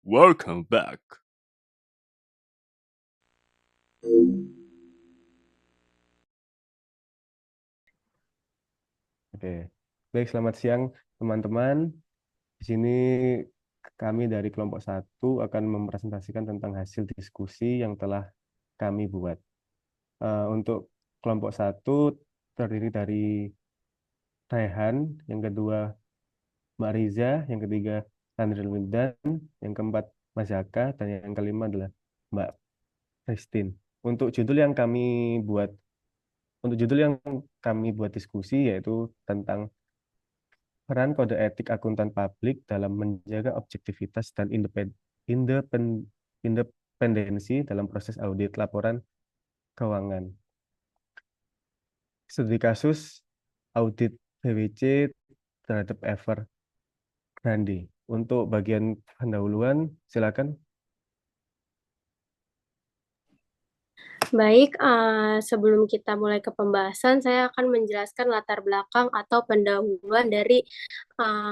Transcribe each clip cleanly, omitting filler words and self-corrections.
Welcome back. Oke, baik selamat siang teman-teman. Di sini kami dari kelompok satu akan mempresentasikan tentang hasil diskusi yang telah kami buat. Untuk kelompok satu terdiri dari Rehan, yang kedua Mbak Riza, yang ketiga Sandril Windan, yang keempat Mas Zaka, dan yang kelima adalah Mbak Christine. Untuk judul yang kami buat, untuk judul yang kami buat diskusi yaitu tentang peran kode etik akuntan publik dalam menjaga objektivitas dan independensi dalam proses audit laporan keuangan. Studi kasus audit BWC terhadap Evergrande. Untuk bagian pendahuluan, silakan. Baik, sebelum kita mulai ke pembahasan, saya akan menjelaskan latar belakang atau pendahuluan dari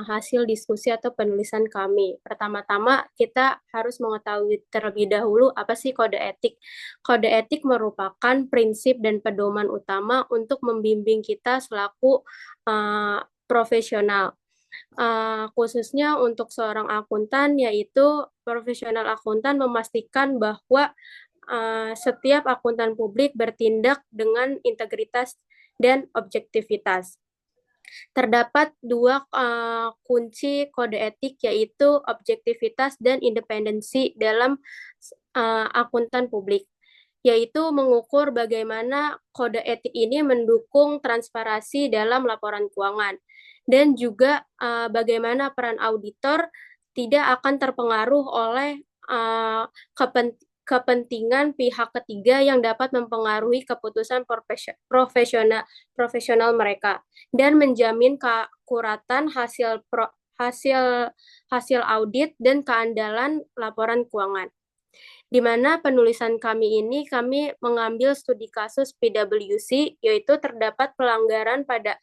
hasil diskusi atau penulisan kami. Pertama-tama, kita harus mengetahui terlebih dahulu apa sih kode etik. Kode etik merupakan prinsip dan pedoman utama untuk membimbing kita selaku profesional. Khususnya untuk seorang akuntan, yaitu profesional akuntan memastikan bahwa setiap akuntan publik bertindak dengan integritas dan objektivitas. Terdapat dua kunci kode etik, yaitu objektivitas dan independensi dalam akuntan publik, yaitu mengukur bagaimana kode etik ini mendukung transparansi dalam laporan keuangan, dan juga bagaimana peran auditor tidak akan terpengaruh oleh kepentingan pihak ketiga yang dapat mempengaruhi keputusan profesional mereka, dan menjamin keakuratan hasil audit dan keandalan laporan keuangan. Di mana penulisan kami ini, kami mengambil studi kasus PwC, yaitu terdapat pelanggaran pada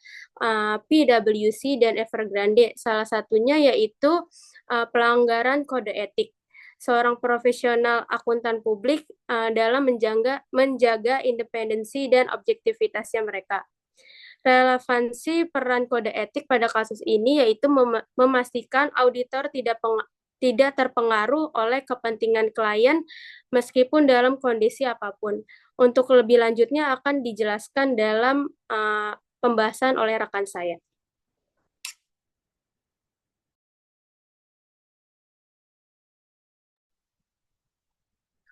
PwC dan Evergrande. Salah satunya yaitu pelanggaran kode etik seorang profesional akuntan publik dalam menjaga independensi dan objektivitasnya mereka. Relevansi peran kode etik pada kasus ini yaitu memastikan auditor tidak terpengaruh oleh kepentingan klien meskipun dalam kondisi apapun. Untuk lebih lanjutnya akan dijelaskan dalam pembahasan oleh rekan saya.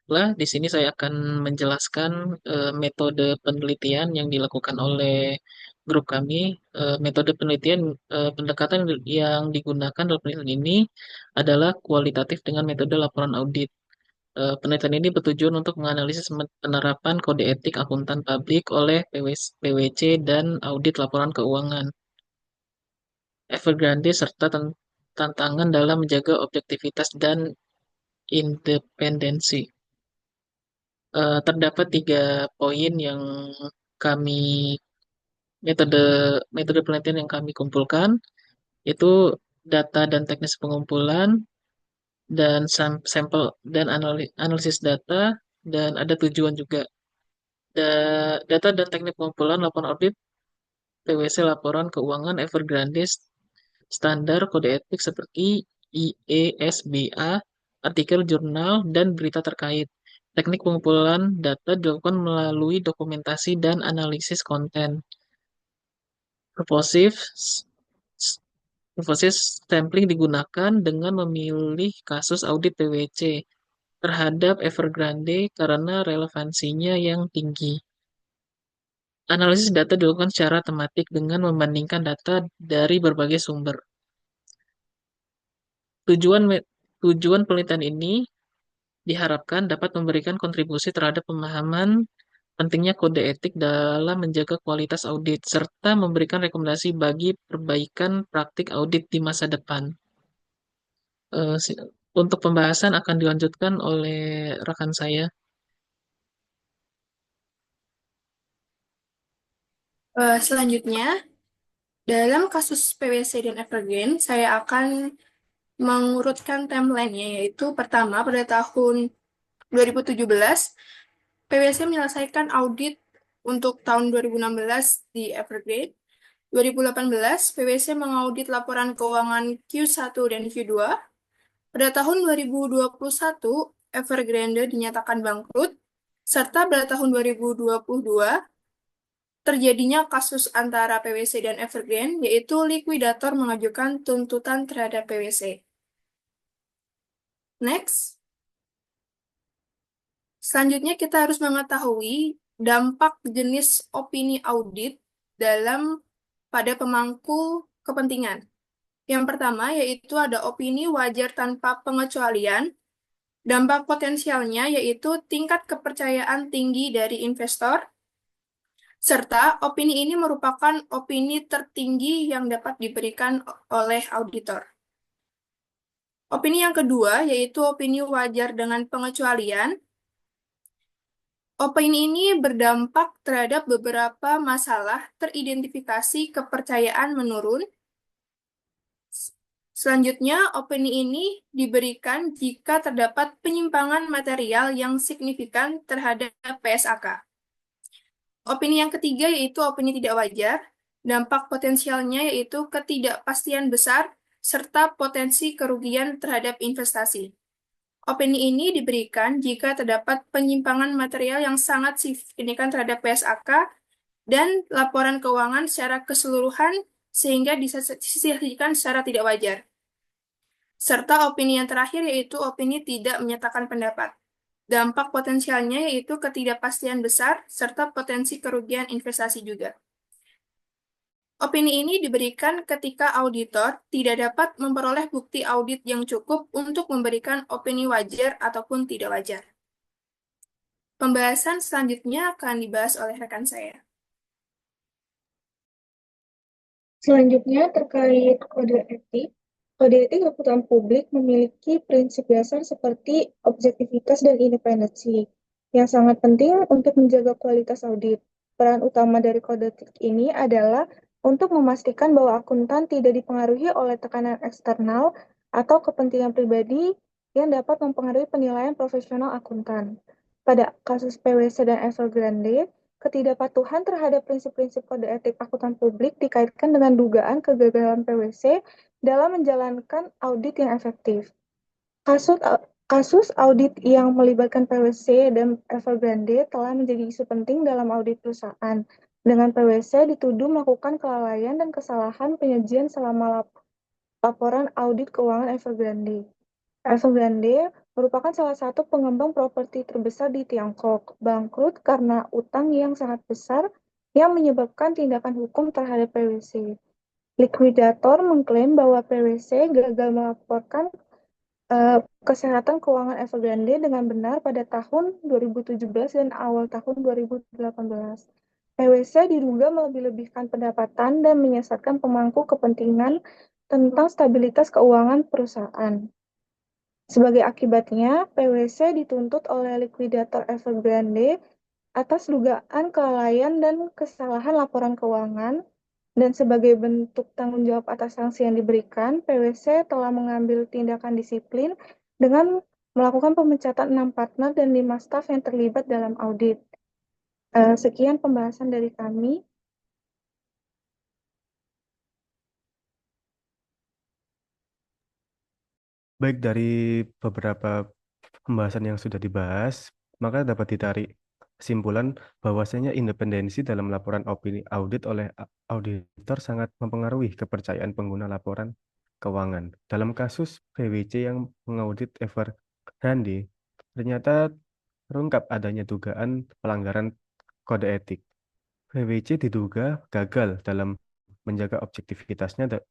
Di sini saya akan menjelaskan metode penelitian yang dilakukan oleh grup kami. Metode penelitian pendekatan yang digunakan dalam penelitian ini adalah kualitatif dengan metode laporan audit. Penelitian ini bertujuan untuk menganalisis penerapan kode etik akuntan publik oleh PwC dan audit laporan keuangan Evergrande serta tantangan dalam menjaga objektivitas dan independensi. Terdapat 3 poin yang kami metode metode penelitian yang kami kumpulkan, itu data dan teknis pengumpulan dan sampel dan analisis data, dan ada tujuan juga. Data dan teknik pengumpulan laporan audit PwC laporan keuangan Evergrande standar kode etik seperti IESBA, artikel jurnal, dan berita terkait. Teknik pengumpulan data dilakukan melalui dokumentasi dan analisis konten. Purposive sampling digunakan dengan memilih kasus audit PwC terhadap Evergrande karena relevansinya yang tinggi. Analisis data dilakukan secara tematik dengan membandingkan data dari berbagai sumber. Tujuan penelitian ini diharapkan dapat memberikan kontribusi terhadap pemahaman pentingnya kode etik dalam menjaga kualitas audit, serta memberikan rekomendasi bagi perbaikan praktik audit di masa depan. Untuk pembahasan akan dilanjutkan oleh rekan saya. Selanjutnya, dalam kasus PwC dan Evergreen, saya akan mengurutkan timeline-nya, yaitu pertama pada tahun 2017, PwC menyelesaikan audit untuk tahun 2016 di Evergreen. 2018, PwC mengaudit laporan keuangan Q1 dan Q2. Pada tahun 2021, Evergrande dinyatakan bangkrut, serta pada tahun 2022, terjadinya kasus antara PwC dan Evergrande, yaitu likuidator mengajukan tuntutan terhadap PwC. Next. Selanjutnya kita harus mengetahui dampak jenis opini audit pada pemangku kepentingan. Yang pertama yaitu ada opini wajar tanpa pengecualian. Dampak potensialnya yaitu tingkat kepercayaan tinggi dari investor, serta opini ini merupakan opini tertinggi yang dapat diberikan oleh auditor. Opini yang kedua yaitu opini wajar dengan pengecualian. Opini ini berdampak terhadap beberapa masalah teridentifikasi kepercayaan menurun. Selanjutnya, opini ini diberikan jika terdapat penyimpangan material yang signifikan terhadap PSAK. Opini yang ketiga yaitu opini tidak wajar. Dampak potensialnya yaitu ketidakpastian besar serta potensi kerugian terhadap investasi. Opini ini diberikan jika terdapat penyimpangan material yang sangat signifikan terhadap PSAK dan laporan keuangan secara keseluruhan sehingga disajikan secara tidak wajar. Serta opini yang terakhir yaitu opini tidak menyatakan pendapat. Dampak potensialnya yaitu ketidakpastian besar serta potensi kerugian investasi juga. Opini ini diberikan ketika auditor tidak dapat memperoleh bukti audit yang cukup untuk memberikan opini wajar ataupun tidak wajar. Pembahasan selanjutnya akan dibahas oleh rekan saya. Selanjutnya terkait kode etik. Kode etik akuntan publik memiliki prinsip dasar seperti objektivitas dan independensi, yang sangat penting untuk menjaga kualitas audit. Peran utama dari kode etik ini adalah untuk memastikan bahwa akuntan tidak dipengaruhi oleh tekanan eksternal atau kepentingan pribadi yang dapat mempengaruhi penilaian profesional akuntan. Pada kasus PwC dan Evergrande, ketidakpatuhan terhadap prinsip-prinsip kode etik akuntan publik dikaitkan dengan dugaan kegagalan PwC dalam menjalankan audit yang efektif. Kasus audit yang melibatkan PwC dan Evergrande telah menjadi isu penting dalam audit perusahaan, dengan PwC dituduh melakukan kelalaian dan kesalahan penyajian selama laporan audit keuangan Evergrande. Evergrande merupakan salah satu pengembang properti terbesar di Tiongkok, bangkrut karena utang yang sangat besar yang menyebabkan tindakan hukum terhadap PwC. Likuidator mengklaim bahwa PwC gagal melaporkan kesehatan keuangan Evergrande dengan benar pada tahun 2017 dan awal tahun 2018. PwC diduga melebih-lebihkan pendapatan dan menyesatkan pemangku kepentingan tentang stabilitas keuangan perusahaan. Sebagai akibatnya, PwC dituntut oleh likuidator Evergrande atas dugaan kelalaian dan kesalahan laporan keuangan, dan sebagai bentuk tanggung jawab atas sanksi yang diberikan, PwC telah mengambil tindakan disiplin dengan melakukan pemecatan 6 partner dan 5 staf yang terlibat dalam audit. Sekian pembahasan dari kami. Baik, dari beberapa pembahasan yang sudah dibahas, maka dapat ditarik kesimpulan bahwasanya independensi dalam laporan opini audit oleh auditor sangat mempengaruhi kepercayaan pengguna laporan keuangan. Dalam kasus PwC yang mengaudit Evergrande, ternyata terungkap adanya dugaan pelanggaran kode etik. PwC diduga gagal dalam menjaga objektivitasnya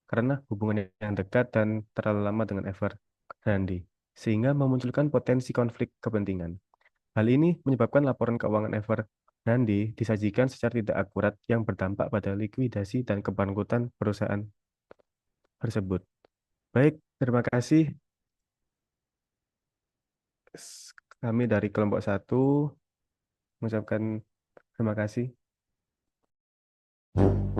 karena hubungan yang dekat dan terlalu lama dengan Evergrande, sehingga memunculkan potensi konflik kepentingan. Hal ini menyebabkan laporan keuangan Evergrande disajikan secara tidak akurat yang berdampak pada likuidasi dan kebangkrutan perusahaan tersebut. Baik, terima kasih. Kami dari kelompok 1 mengucapkan terima kasih. Oke.